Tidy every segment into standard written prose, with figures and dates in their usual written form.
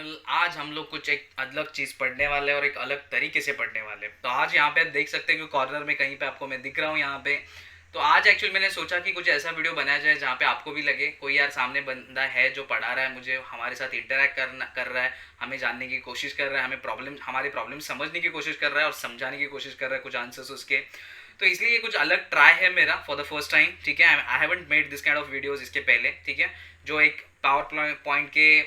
Channel. आज हम लोग कुछ एक अलग चीज़ पढ़ने वाले हैं और एक अलग तरीके से पढ़ने वाले हैं। तो आज यहाँ पे आप देख सकते हैं कि कॉर्नर में कहीं पे आपको मैं दिख रहा हूँ यहाँ पे। तो आज एक्चुअली मैंने सोचा कि कुछ ऐसा वीडियो बनाया जाए जहाँ पे आपको भी लगे कोई यार सामने बंदा है जो पढ़ा रहा है मुझे, हमारे साथ इंटरेक्ट कर रहा है, हमें जानने की कोशिश कर रहा है, हमारे प्रॉब्लम समझने की कोशिश कर रहा है और समझाने की कोशिश कर रहा है कुछ आंसर्स उसके। तो इसलिए ये कुछ अलग ट्राई है मेरा फॉर द फर्स्ट टाइम। ठीक है, I haven't made this kind of videos इसके पहले। ठीक है, जो एक पावर पॉइंट के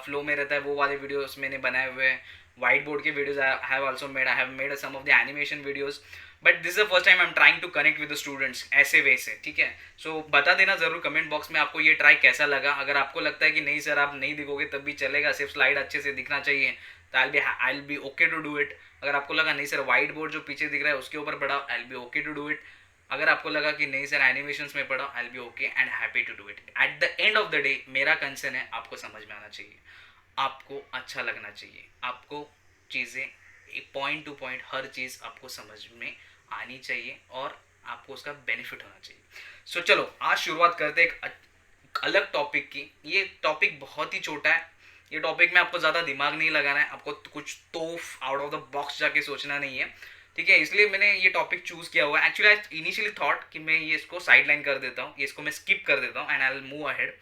फ्लो में रहता है वो वाले वीडियोस मैंने बनाए हुए हैं। वाइट बोर्ड के videos I have also made, I have made some of the animation videos. But this is the first time I am trying to connect with the students ऐसे वे से। ठीक है, सो बता देना जरूर कमेंट बॉक्स में आपको ये ट्राई कैसा लगा। अगर आपको लगता है कि नहीं सर आप नहीं दिखोगे तब भी चलेगा, सिर्फ स्लाइड अच्छे से दिखना चाहिए, तो I will be okay to do it. अगर आपको लगा नहीं सर वाइट बोर्ड जो पीछे दिख रहा है उसके ऊपर पढ़ाओ, I will be okay to do it. अगर आपको लगा कि नहीं सर एनिमेशंस में पढ़ाओ, I will be okay and happy to do it. At the end of the day मेरा कंसर्न है आपको समझ में आना चाहिए, आपको अच्छा लगना चाहिए, आपको चीज़ें पॉइंट टू पॉइंट हर चीज़ आपको समझ में आनी चाहिए और आपको उसका बेनिफिट होना चाहिए। सो चलो आज शुरुआत करते हैं एक अलग टॉपिक की। ये टॉपिक बहुत ही छोटा है, ये टॉपिक में आपको ज़्यादा दिमाग नहीं लगाना है, आपको कुछ तोफ आउट ऑफ द बॉक्स जाके सोचना नहीं है। ठीक है, इसलिए मैंने ये टॉपिक चूज किया हुआ है। एक्चुअली आई इनिशियली थॉट कि मैं ये इसको साइड लाइन कर देता हूँ, ये इसको मैं स्किप कर देता हूँ and I will move ahead.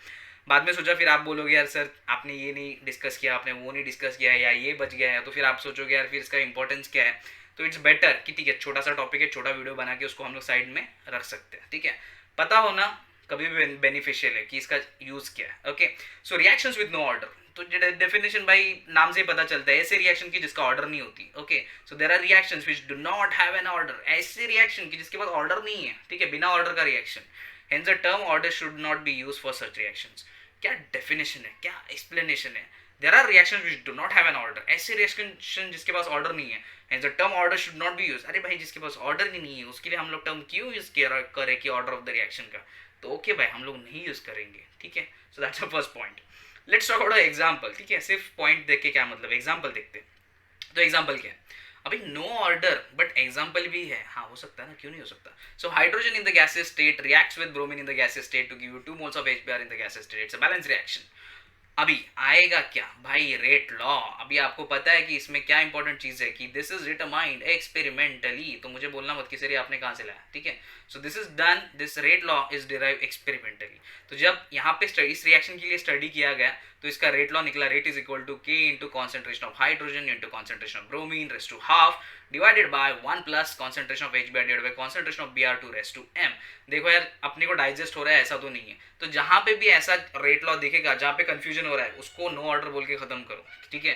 बाद में सोचा फिर आप बोलोगे यार सर आपने ये नहीं डिस्कस किया, आपने वो नहीं डिस्कस किया, या ये बच गया है, तो फिर आप सोचोगे यार फिर इसका इंपॉर्टेंस क्या है। तो इट्स बेटर कि ठीक है छोटा सा टॉपिक है, छोटा वीडियो बना के उसको हम लोग साइड में रख सकते हैं। ठीक है, पता होना कभी भी बेनिफिशियल है कि इसका यूज क्या है। Okay, so reactions with no order, तो डेफिनेशन भाई नाम से ही पता चलता है, ऐसे रिएक्शन की जिसका ऑर्डर नहीं होती। Okay, so there are reactions which do not have an order, ऐसे रिएक्शन की जिसके पास ऑर्डर नहीं है। ठीक है, बिना ऑर्डर का reaction, hence the term order should not be used for such reactions. क्या डेफिनेशन है, क्या एक्सप्लेनेशन है। There are reactions which do not have an order, ऐसे रिएक्शन जिसके पास ऑर्डर नहीं है, hence the term order should not be used. अरे भाई जिसके पास ऑर्डर ही नहीं है उसके लिए हम लोग टर्म क्यों यूज करें कि ऑर्डर ऑफ द रिएक्शन का। तो ओके भाई हम लोग नहीं यूज करेंगे। ठीक है, so that's the first point. Let's talk about example. ठीक है, सिर्फ पॉइंट देख के क्या मतलब, एग्जांपल देखते हैं। तो एग्जांपल क्या है, अभी नो ऑर्डर बट एग्जांपल भी है। हाँ हो सकता है ना, क्यों नहीं हो सकता। So hydrogen in the gases state reacts with bromine in the gases state to give you 2 moles of HBr in the gases state, it's a balance reaction. अभी आएगा क्या भाई, रेट लॉ। अभी आपको पता है कि इसमें क्या इंपॉर्टेंट चीज है कि दिस इज डिटरमाइंड एक्सपेरिमेंटली, तो मुझे बोलना मत कि सर ये आपने कहाँ से लाया। ठीक है, so this is done, this rate law is derive experimentally. तो जब यहाँ पे इस रिएक्शन के लिए स्टडी किया गया तो इसका रेट लॉ निकला, rate is equal to K into concentration of hydrogen into concentration of bromine raise to half divided by 1 plus concentration of HBr divided by concentration of Br2 raise to m। देखो यार अपने को digest हो रहा है ऐसा तो नहीं है, तो जहां पे भी ऐसा रेट लॉ दिखेगा जहां पे कंफ्यूजन हो रहा है उसको नो ऑर्डर बोल के खत्म करो। ठीक है,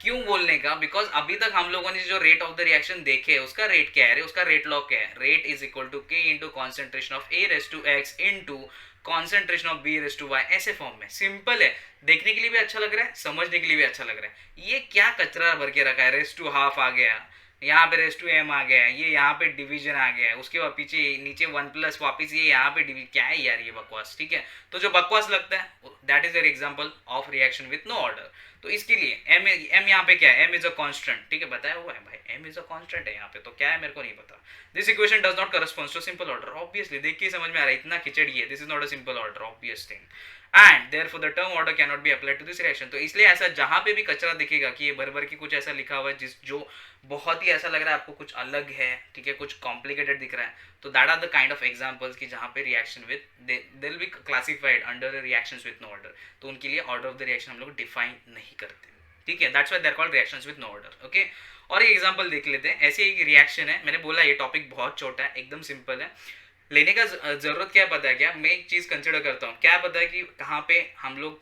क्यों बोलने का, बिकॉज अभी तक हम लोगों ने जो रेट ऑफ द रिएक्शन देखे उसका रेट क्या है, उसका रेट लॉ क्या है, rate is equal to K into concentration of A raise to x into concentration of B raise to y। ऐसे फॉर्म में सिंपल है, देखने के लिए भी अच्छा लग रहा है, समझने के लिए भी अच्छा लग रहा है। ये क्या कचरा भर के रखा है, रेस टू हाफ आ गया, यहाँ पे रेस टू एम आ गया है, ये यहाँ पे डिवीजन आ गया है, उसके बाद पीछे नीचे 1 प्लस वापिस ये यहाँ पे डिवीजन, क्या है यार ये बकवास। ठीक है, तो जो बकवास लगता है that is an example of reaction with no order. तो इसके लिए एम यहाँ पे क्या है, एम इज अ कांस्टेंट। ठीक है, बताया हुआ है भाई एम इज अ कांस्टेंट है यहाँ पे, तो क्या है मेरे को नहीं पता। This equation does not correspond to simple order, obviously देख के समझ में आ रहा है इतना खिचड़ी है, this is not a simple order obvious thing and therefore the term order can not be applied to this reaction. तो इसलिए ऐसा जहां पे भी कचरा दिखेगा कि ये भर भर के कुछ ऐसा लिखा हुआ है जिस जो बहुत ही ऐसा लग रहा है आपको कुछ अलग है, ठीक है कुछ कॉम्प्लिकेटेड दिख रहा है, तो that are the kind of examples कि जहां पे reaction with they will be classified under reactions with no order. तो उनके लिए ऑर्डर ऑफ द रिएक्शन हम लोग डिफाइन नहीं करते। ठीक है, that's why they are called reactions with no order. Okay, और ये एग्जांपल देख लेते हैं। ऐसे एक रिएक्शन है, मैंने बोला ये टॉपिक बहुत छोटा है, एकदम सिंपल है, लेने का जरूरत क्या पता है क्या, मैं एक चीज कंसिडर करता हूँ, क्या पता है कि कहाँ पे हम लोग,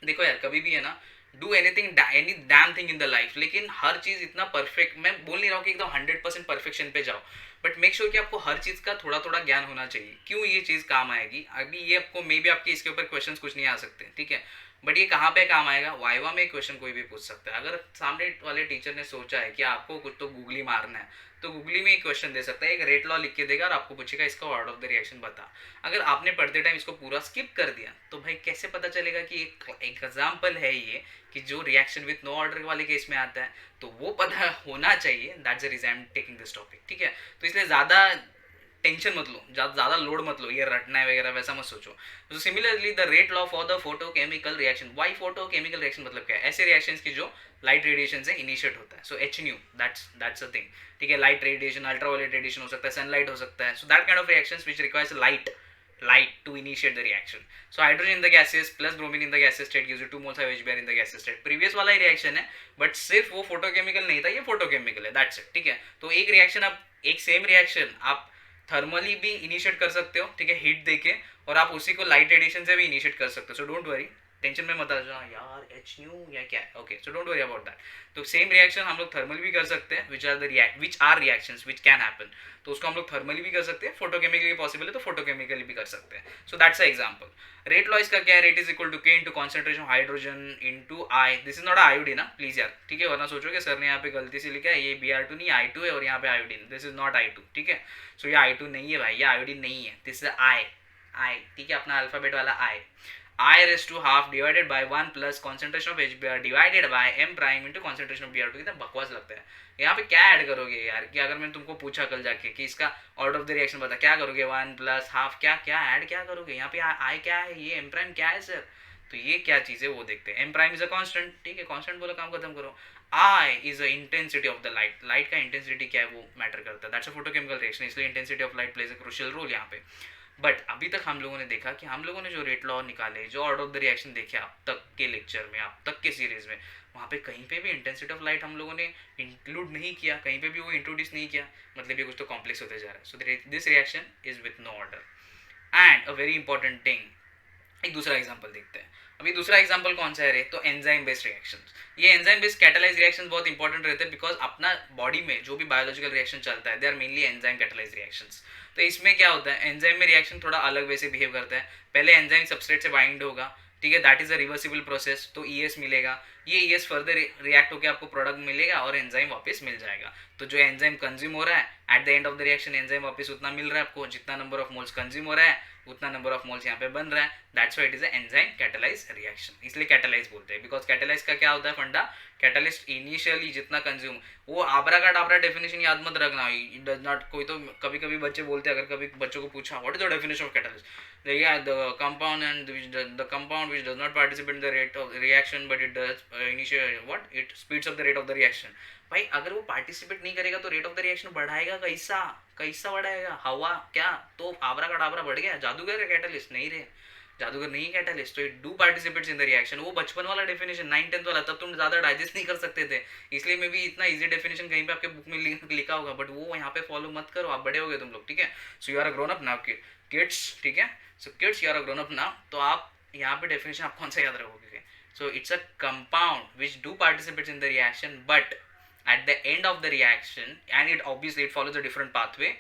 देखो यार कभी भी है ना, do anything any damn thing in the life, लेकिन हर चीज इतना परफेक्ट, मैं बोल नहीं रहा हूँ कि एकदम 100% परफेक्शन पे जाओ, बट मेक श्योर कि आपको हर चीज का थोड़ा थोड़ा ज्ञान होना चाहिए। क्यों ये चीज काम आएगी, अभी ये आपको मे बी आपके इसके ऊपर क्वेश्चन कुछ नहीं आ सकते। ठीक है, बट ये कहाँ पे काम आएगा, वाइवा में क्वेश्चन कोई भी पूछ सकता है। अगर सामने वाले टीचर ने सोचा है कि आपको कुछ तो गूगली मारना है, तो गूगली में एक क्वेश्चन दे सकता है, एक रेट लॉ लिख के देगा और आपको पूछेगा इसका ऑर्डर ऑफ द रिएक्शन बता। अगर आपने पढ़ते टाइम इसको पूरा स्किप कर दिया तो भाई कैसे पता चलेगा कि एक एग्जाम्पल है ये कि जो रिएक्शन विथ नो ऑर्डर वाले केस में आता है, तो वो पता होना चाहिए। That's the reason I am taking this topic. ठीक है, तो इसलिए ज़्यादा टेंशन मत लो, ज़्यादा लोड मत लो, ये रटना है वगैरह वैसा मत सोचो। तो similarly the rate law for the photochemical reaction, why photochemical reaction मतलब क्या है, ऐसे रिएक्शंस की जो लाइट रेडिएशन से इनिशिएट होता है। So H new, that's a thing, ठीक है। लाइट रेडिएशन, अल्ट्रावायलेट रेडिएशन हो सकता है, सनलाइट हो सकता है। So that kind of reactions which requires light to initiate the reaction. So hydrogen in the gaseous plus bromine in the gaseous state gives you 2 moles of HBr in the gaseous state. previous वाला ही reaction है, but सिर्फ वो photochemical नहीं था, ये photochemical है, that's it, ठीक है। तो एक रिएक्शन आप, एक सेम रिएक्शन आप थर्मली भी इनिशिएट कर सकते हो, ठीक है, हीट देके, और आप उसी को लाइट रेडिएशन से भी इनिशिएट कर सकते हो। सो डोंट वरी, टेंशन में मत आ जाओ यार एच न्यू या क्या है, okay. So don't worry about that. तो सेम रिएक्शन हम लोग थर्मल भी कर सकते हैं, which are reactions which can happen. तो उसको हम लोग थर्मली भी कर सकते हैं, फोटोकेमिकली पॉसिबल है तो फोटोकेमिकली भी कर सकते हैं। So that's a example. Rate law इसका क्या है, rate is equal to K into concentration of hydrogen into I. This is not iodine ना प्लीज यार, ठीक है, वरना सोचोगे सर ने यहाँ पे गलती से लिखा है ये Br2 नहीं I2 है और यहाँ पे iodine, this is not I2, ठीक है। सो ये I2 नहीं है भाई, ये आयोडीन नहीं है, दिस इज I, ठीक है, अपना अल्फाबेट वाला I raised to half divided by 1 plus concentration of HBr divided by M prime into concentration of Br2। कितना बकवास लगता है। यहाँ पे क्या ऐड करोगे यार, कि अगर मैंने तुमको पूछा कल जाके कि इसका ऑर्डर ऑफ द रिएक्शन बता, क्या करोगे, 1 प्लस हाफ, क्या क्या ऐड क्या करोगे यहाँ पे, I क्या है, ये M प्राइम क्या है सर, तो ये क्या चीज़ है वो देखते हैं। M prime is a constant, ठीक है, कांस्टेंट बोला काम खत्म करो। I is a intensity of the light, light का इंटेंसिटी क्या है वो मैटर करता है, दैट्स अ फोटोकेमिकल रिएक्शन, इसलिए intensity of light plays a crucial role यहाँ पे। बट अभी तक हम लोगों ने देखा कि हम लोगों ने जो रेट लॉ निकाले, जो ऑर्डर ऑफ द रिएक्शन देखे अब तक के लेक्चर में, अब तक के सीरीज में, वहाँ पे कहीं पे भी इंटेंसिटी ऑफ लाइट हम लोगों ने इंक्लूड नहीं किया, कहीं पे भी वो इंट्रोड्यूस नहीं किया, मतलब ये कुछ तो कॉम्प्लेक्स होते जा रहा है। So this reaction is with no order. And a very important thing, एक दूसरा एग्जांपल देखते हैं। अभी दूसरा एग्जांपल कौन सा है रे, तो एंजाइम बेस्ड रिएक्शंस। ये एंजाइम बेस्ड कैटालाइज रिएक्शंस बहुत इंपॉर्टेंट रहते हैं, बिकॉज अपना बॉडी में जो भी बायोलॉजिकल रिएक्शन चलता है they are mainly enzyme catalyse reactions. तो इसमें क्या होता है, एंजाइम में रिएक्शन थोड़ा अलग वे से बिहेव करता है। पहले एंजाइम सबस्ट्रेट से बाइंड होगा, ठीक है, that is a reversible process, तो ES मिलेगा, ये ES फर्दर रिएक्ट होकर आपको प्रोडक्ट मिलेगा और एंजाइम वापस मिल जाएगा। तो जो एंजाइम कंज्यूम हो रहा है eight the end of the reaction enzyme वापस उतना मिल रहा है आपको, जितना नंबर ऑफ मोल्स कंज्यूम हो रहा है उतना नंबर ऑफ मोल्स यहाँ पे बन रहा है, that's why it is enzyme catalyse reaction. इसलिए कैटालाइज बोलते हैं, बिकॉज कैटालाइज का क्या होता है फंडा, कैटालिस्ट इनिशियली जितना कंज्यूम, वो आबरा का डाबरा डेफिनेशन याद मत रखना, इट डज नॉट, कोई तो कभी कभी बच्चे बोलते हैं, अगर कभी बच्चों को पूछा what is the definition of catalyst, the compound and the compound which does not participate in the rate of reaction but it does initiate what, it speeds up the rate of the reaction। भाई अगर वो participate नहीं करेगा तो rate of the reaction बढ़ाएगा कैसा, कैसा बढ़ाएगा, हवा क्या, तो आबरा का डाबरा बढ़ गया, जादूगर है कैटालिस्ट, नहीं रे, जादूगर नहीं है कैटालिस्ट, तो it do participates in the reaction. वो बचपन वाला डेफिनेशन 9th-10th वाला, तब तुम ज्यादा डाइजेस्ट नहीं कर सकते थे, इसलिए मे भी इतना इजी डेफिनेशन कहीं पे आपके बुक में लिखा होगा, बट वो यहाँ पे फॉलो मत करो, आप बड़े हो गए तुम लोग, ठीक है। So you are a grown up now kids, ठीक है, so kids you are a grown up now, तो आप यहाँ पे डेफिनेशन आप कौन सा याद रखोगे, so it's a compound which do participates in the reaction but at the end of the reaction and it obviously it follows a different pathway।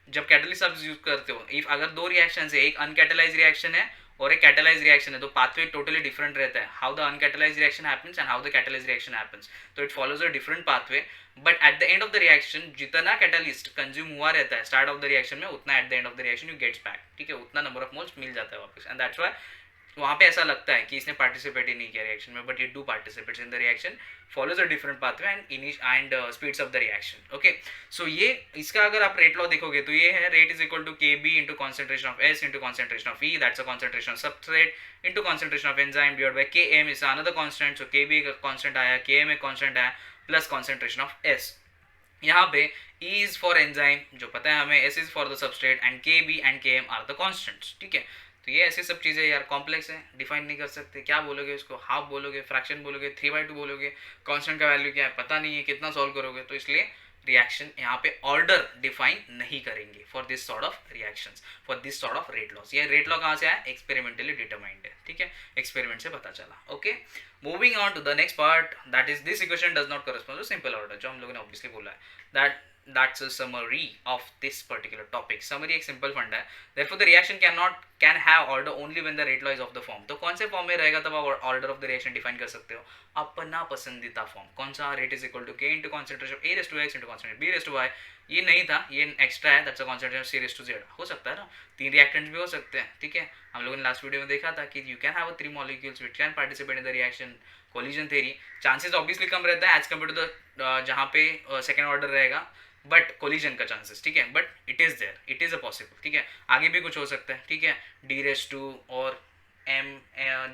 जब कैटलिस्ट आप यूज करते हो, इफ अगर दो रिएक्शन है, एक अनकैटलाइज रिएक्शन है और एक कैटलाइज रिएक्शन है, तो पाथवे टोटली डिफरेंट रहता है, how the uncatalyse reaction happens and how the catalyse reaction happens, तो it follows a different pathway. But at the end of the reaction जितना कैटलिस्ट कंज्यूम हुआ रहता है स्टार्ट ऑफ द रिएक्शन में, उतना at the end of the reaction you gets back, ठीक है, उतना नंबर ऑफ मोल्स मिल जाता है वापस, एंड दैट्स व्हाई वहाँ पे ऐसा लगता है कि इसने पार्टिसिपेट ही नहीं किया रिएक्शन में, but it do participates in the reaction, follows a different pathway and speeds up the reaction। okay, so ये इसका अगर आप रेट लॉ देखोगे तो ये है rate is equal to KB into concentration of S into concentration of E, that's a concentration of substrate into concentration of enzyme divide by Km is another constant, so KB एक constant आया, Km एक constant आया, plus concentration of S। यहाँ पे E is for enzyme जो पता है हमें, S is for the substrate and KB and Km are the constants, ठीक है। तो ये ऐसे सब चीज़ें यार कॉम्प्लेक्स है, डिफाइन नहीं कर सकते, क्या बोलोगे इसको, हाफ बोलोगे, फ्रैक्शन बोलोगे, 3/2 बोलोगे, कांस्टेंट का वैल्यू क्या है पता नहीं है, कितना सॉल्व करोगे, तो इसलिए रिएक्शन यहाँ पे ऑर्डर डिफाइन नहीं करेंगे for this sort of reactions, for this sort of rate laws. ये रेट लॉ कहाँ से आया, एक्सपेरिमेंटली डिटरमाइंड है, ठीक है, एक्सपेरिमेंट से पता चला। Okay, moving on to the next part, that is this equation does not correspond to simple order, जो हम लोगों ने ऑब्वियसली बोला है, that's a summary of this particular topic। summary एक simple फंडा है, therefore the reaction can have order only when the rate law is of the form। तो कौन से फॉर्म में रहेगा तब आप order of the reaction define कर सकते हो, अपना पसंदीदा फॉर्म कौन सा, rate is equal to K into concentration A raise to X into concentration B raise to Y, ये नहीं था, ये एक्स्ट्रा है, that's a concentration C raise to Z, हो सकता है ना, 3 रिएक्टेंट्स भी हो सकते हैं, ठीक है। हम लोगों ने लास्ट वीडियो में देखा था कि you can have 3 molecules which can participate in the reaction, collision theory, chances obviously कम रहता है एज कम्पेयर टू द जहाँ पे सेकेंड ऑर्डर रहेगा, बट कोलिजन का चांसेस, ठीक है, but it is there, it is a possible, ठीक है। आगे भी कुछ हो सकता है, ठीक है, डी रेस टू और M,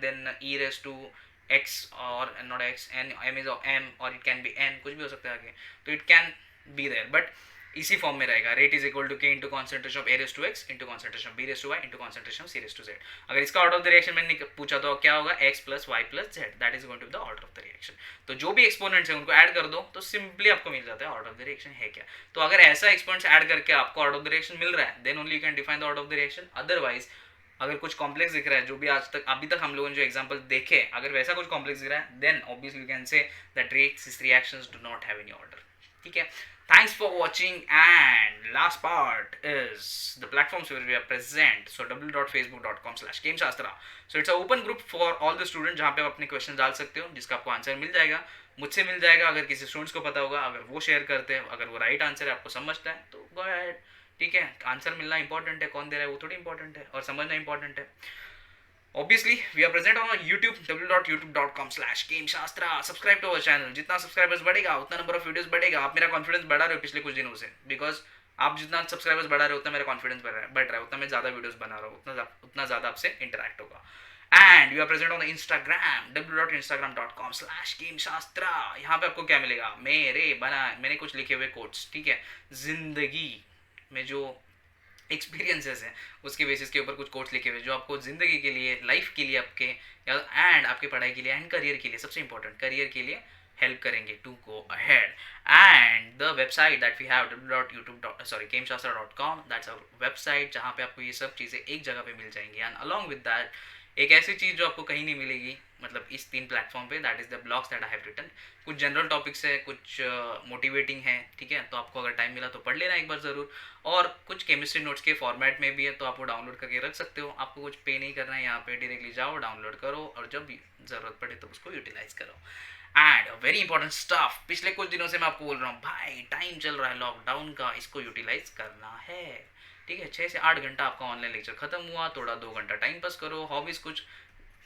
then E raise to X और not X, N M is M, और इट कैन बी एन, कुछ भी हो सकता है आगे, तो it can be there, but इसी फॉर्म में रहेगा, rate is equal to K into concentration of A raise to X into concentration of B raise to Y into concentration of C raise to Z. अगर इसका order of the reaction मैंने पूछा तो क्या होगा, X plus Y plus Z, that is going to the order of the reaction. तो जो भी एक्सपोनेंट्स है उनको ऐड कर दो तो सिंपली आपको मिल जाता है ऑर्डर ऑफ द रिएक्शन है क्या। तो अगर ऐसा एक्सपोनेंट्स ऐड करके आपको ऑर्डर ऑफ द रिएक्शन मिल रहा है, then only you can define the order of the reaction. Otherwise अगर कुछ कॉम्प्लेक्स दिख रहा है, जो भी आज तक अभी तक हम लोगों ने जो एग्जांपल देखे, अगर वैसा कुछ कॉम्प्लेक्स दिख रहा है, then obviously you can say that reactions do not have any order, ठीक है। Thanks for watching, and last part is the platforms where we are present. So www.facebook.com/gameshastra. So it's an open group for all the students जहाँ पे आप अपने question डाल सकते हो, जिसका आपको आंसर मिल जाएगा, मुझसे मिल जाएगा। अगर किसी स्टूडेंट्स को पता होगा, अगर वो शेयर करते हैं, अगर वो राइट आंसर है आपको समझता है तो गो अहेड, ठीक है। आंसर मिलना इंपॉर्टेंट है, कौन दे रहा है वो थोड़ी इंपॉर्टेंट है, और समझना इंपॉर्टेंट है। Obviously, we are present on our YouTube, www.youtube.com/gameshastra. Subscribe to our channel. जितना सब्सक्राइबर्स बढ़ेगा उतना नंबर ऑफ वीडियोस बढ़ेगा। आप मेरा कॉन्फिडेंस बढ़ा रहे हो पिछले कुछ दिनों से, बिकॉज आप जितना सब्सक्राइबर्स बढ़ा रहे हो उतना मेरा कॉन्फिडेंस बढ़ रहा है, उतना मैं ज़्यादा वीडियोस बना रहा हूँ, उतना ज़्यादा आपसे इंटरेक्ट होगा। And you are present on Instagram, www.instagram.com/gameshastra. यहाँ पे आपको क्या मिलेगा, मैंने कुछ लिखे हुए कोट्स, ठीक है, जिंदगी में जो एक्सपीरियंसेस हैं उसके बेसिस के ऊपर कुछ कोट्स लिखे हुए जो आपको ज़िंदगी के लिए, लाइफ के लिए, आपके एंड आपके पढ़ाई के लिए एंड करियर के लिए, सबसे इंपॉर्टेंट करियर के लिए हेल्प करेंगे to go ahead. And the website that we have gameshastra.com, that's our website जहाँ पे आपको ये सब चीज़ें एक जगह पे मिल जाएंगी। एंड अलॉन्ग विद दैट एक ऐसी चीज़ जो आपको कहीं नहीं मिलेगी, मतलब इस 3 प्लेटफॉर्म पे, that is the blogs that I have written. कुछ जनरल टॉपिक्स है, कुछ मोटिवेटिंग है, ठीक है, तो आपको अगर टाइम मिला तो पढ़ लेना एक बार ज़रूर। और कुछ केमिस्ट्री नोट्स के फॉर्मेट में भी है, तो आप वो डाउनलोड करके रख सकते हो। आपको कुछ पे नहीं करना है, यहाँ पे डायरेक्टली जाओ, डाउनलोड करो, और जब ज़रूरत पड़े तो उसको यूटिलाइज करो। एंड वेरी इंपॉर्टेंट स्टफ, पिछले कुछ दिनों से मैं आपको बोल रहा हूँ, भाई टाइम चल रहा है लॉकडाउन का, इसको यूटिलाइज करना है, ठीक है। 6 से 8 घंटा आपका ऑनलाइन लेक्चर खत्म हुआ, थोड़ा 2 घंटा टाइम पास करो, हॉबीज़ कुछ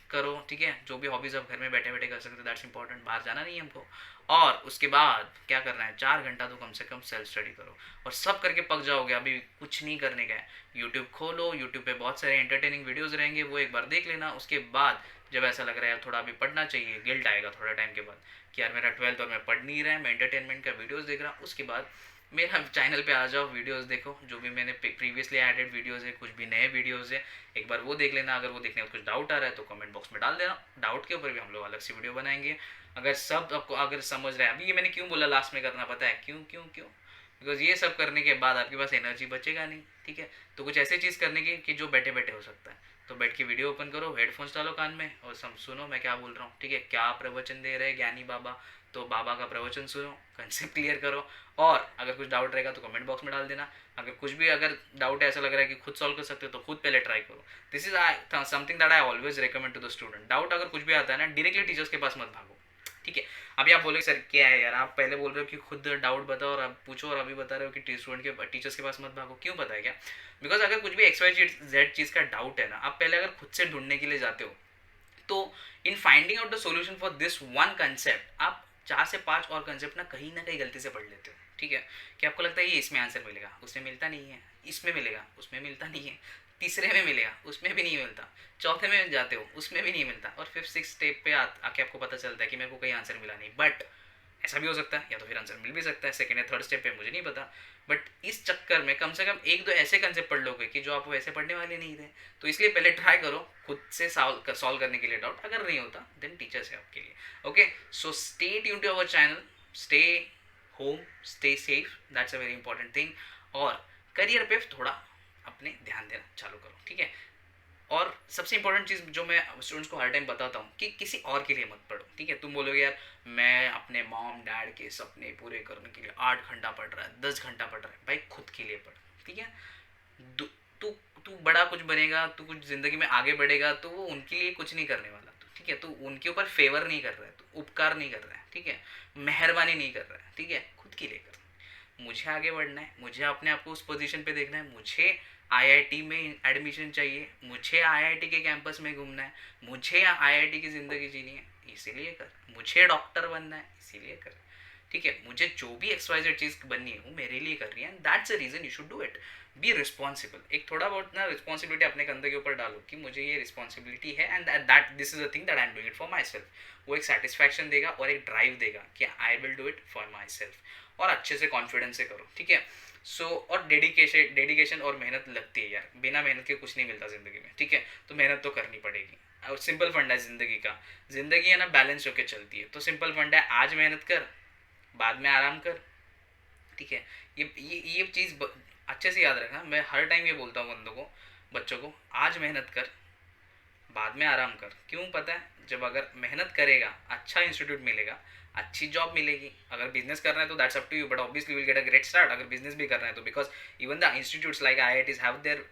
करो, ठीक है, जो भी हॉबीज़ आप घर में बैठे बैठे कर सकते हो, दैट्स इंपॉर्टेंट, बाहर जाना नहीं है हमको। और उसके बाद क्या करना है, 4 घंटा तो कम से कम सेल्फ स्टडी करो, और सब करके पक जाओगे। अभी कुछ नहीं करने का है, यूट्यूब खोलो, यूट्यूब पे बहुत सारे एंटरटेनिंग वीडियोज़ रहेंगे, वो एक बार देख लेना। उसके बाद जब ऐसा लग रहा है थोड़ा अभी पढ़ना चाहिए, गिल्ट आएगा थोड़ा टाइम के बाद कि यार मेरा 12th और मैं पढ़ नहीं रहा है, मैं एंटरटेनमेंट का वीडियोज़ देख रहा हूँ, उसके बाद मेरा चैनल पे आ जाओ, वीडियोस देखो, जो भी मैंने प्रीवियसली एडेड वीडियोस है, कुछ भी नए वीडियोस है, एक बार वो देख लेना। अगर वो देखने में कुछ डाउट आ रहा है तो कमेंट बॉक्स में डाल देना, डाउट के ऊपर भी हम लोग अलग से वीडियो बनाएंगे। अगर सब आपको अगर समझ रहा है, अभी ये मैंने क्यों बोला लास्ट में करना, पता है क्यों क्यों क्यों बिकॉज ये सब करने के बाद आपके पास एनर्जी बचेगा नहीं, ठीक है। तो कुछ ऐसी चीज़ करने की कि जो बैठे बैठे हो सकता है, तो बैठ के वीडियो ओपन करो, हेडफोन्स डालो कान में और सुनो मैं क्या बोल रहा हूँ, ठीक है। क्या प्रवचन दे रहे हैं ज्ञानी बाबा, तो बाबा का प्रवचन सुनो, कंसेप्ट क्लियर करो, और अगर कुछ डाउट रहेगा तो कमेंट बॉक्स में डाल देना। अगर कुछ भी अगर डाउट ऐसा लग रहा है कि खुद सॉल्व कर सकते हो तो खुद पहले ट्राई करो। This is something that I always recommend to the student. Doubt अगर कुछ भी आता है ना, डायरेक्टली टीचर्स के पास मत भागो, ठीक है। अभी आप बोलोगे सर क्या है यार, आप पहले बोल रहे हो कि खुद डाउट बताओ और आप पूछो, और अभी बता रहे हो कि स्टूडेंट के टीचर्स के पास मत भागो। क्यों पता है क्या, बिकॉज अगर कुछ भी XYZ चीज़ का डाउट है ना, आप पहले अगर खुद से ढूंढने के लिए जाते हो, तो in finding out the solution for this one concept आप 4 से 5 और कंसेप्ट ना कहीं गलती से पढ़ लेते हो, ठीक है। कि आपको लगता है ये इसमें आंसर मिलेगा, उसमें मिलता नहीं है, इसमें मिलेगा, उसमें मिलता नहीं है, तीसरे में मिलेगा, उसमें भी नहीं मिलता, चौथे में जाते हो उसमें भी नहीं मिलता, और 5th-6th स्टेप पे आके आपको पता चलता है कि मेरे को कहीं आंसर मिला नहीं। बट ऐसा भी हो सकता है, या तो फिर आंसर मिल भी सकता है 2nd या 3rd स्टेप पे, मुझे नहीं पता। बट इस चक्कर में कम से कम 1-2 ऐसे कंसेप्ट पढ़ लोगे कि जो आप वैसे पढ़ने वाले नहीं थे, तो इसलिए पहले ट्राई करो खुद से सॉल्व करने के लिए डाउट। अगर नहीं होता देन टीचर्स है आपके लिए, okay. So stay tuned to our channel, stay home, stay safe, that's a very important thing. और करियर पे थोड़ा अपने ध्यान देना चालू करो, ठीक है। और सबसे इंपॉर्टेंट चीज़ जो मैं स्टूडेंट्स को हर टाइम बताता हूँ कि किसी और के लिए मत पढ़ो, ठीक है। तुम बोलोगे यार मैं अपने मॉम डैड के सपने पूरे करने के लिए 8 घंटा पढ़ रहा है, 10 घंटा पढ़ रहा है, भाई खुद के लिए पढ़, ठीक है। तू तू बड़ा कुछ बनेगा, तू कुछ ज़िंदगी में आगे बढ़ेगा, तो वो उनके लिए कुछ नहीं करने वाला, ठीक है। तो उनके ऊपर फेवर नहीं कर रहा है, तो उपकार नहीं कर रहा है, ठीक है, मेहरबानी नहीं कर रहा है, ठीक है, खुद के लिए कर। मुझे आगे बढ़ना है, मुझे अपने आप को उस पोजीशन पे देखना है, मुझे IIT में एडमिशन चाहिए, मुझे IIT के कैंपस में घूमना है, मुझे IIT की ज़िंदगी जीनी है, इसीलिए कर, मुझे डॉक्टर बनना है इसीलिए कर, ठीक है, मुझे जो भी एक्सवाइजेड चीज़ बननी है वो मेरे लिए कर रही है, and that's a reason you should do it. Be responsible, एक थोड़ा बहुत ना रिस्पॉन्सिबिलिटी अपने कंधे के ऊपर डालो कि मुझे ये रिस्पॉन्सिबिलिटी है, and that this is a thing that I am doing it for my self. वो एक सेटिस्फैक्शन देगा और एक ड्राइव देगा कि I will do it for my self, और अच्छे से कॉन्फिडेंस से करो, ठीक है। सो और डेडिकेशन और मेहनत लगती है यार, बिना मेहनत के कुछ नहीं मिलता ज़िंदगी में, ठीक है, तो मेहनत तो करनी पड़ेगी। और सिंपल फंडा है ज़िंदगी का, ज़िंदगी है ना बैलेंस होकर चलती है, तो सिंपल फंडा है, आज मेहनत कर, बाद में आराम कर, ठीक है। ये चीज़ अच्छे से याद रखना, मैं हर टाइम ये बोलता हूँ बंदों को, बच्चों को, आज मेहनत कर, बाद में आराम कर। क्यों पता है, जब अगर मेहनत करेगा, अच्छा इंस्टीट्यूट मिलेगा, अच्छी जॉब मिलेगी। अगर बिजनेस करना है तो that's up to you, but obviously will get a great start. अगर बिजनेस भी करना है तो, because even the institutes like IITs have their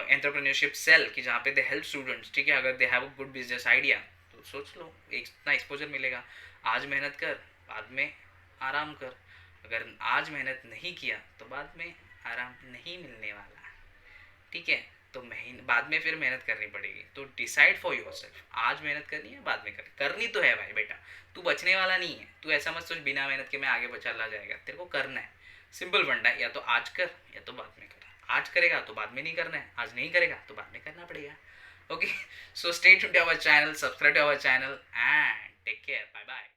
entrepreneurship cell, कि जहाँ पे दे हेल्प स्टूडेंट्स, ठीक है। अगर they have a good business idea तो सोच लो, एक इतना एक्सपोजर मिलेगा। आज मेहनत कर, बाद में आराम कर। अगर आज मेहनत नहीं किया तो बाद में आराम नहीं मिलने वाला, ठीक है। तो बाद में फिर मेहनत करनी पड़ेगी, तो डिसाइड फॉर योर सेल्फ, आज मेहनत करनी है, बाद में करनी तो है भाई बेटा, तू बचने वाला नहीं है। तू ऐसा मत सोच बिना मेहनत के मैं आगे चला जाएगा, तेरे को करना है। सिंपल फंडा है, या तो आज कर या तो बाद में कर। आज करेगा तो बाद में नहीं करना है, आज नहीं करेगा तो बाद में करना पड़ेगा। Okay, so stay tuned to our channel, subscribe to our channel, and take care, bye bye.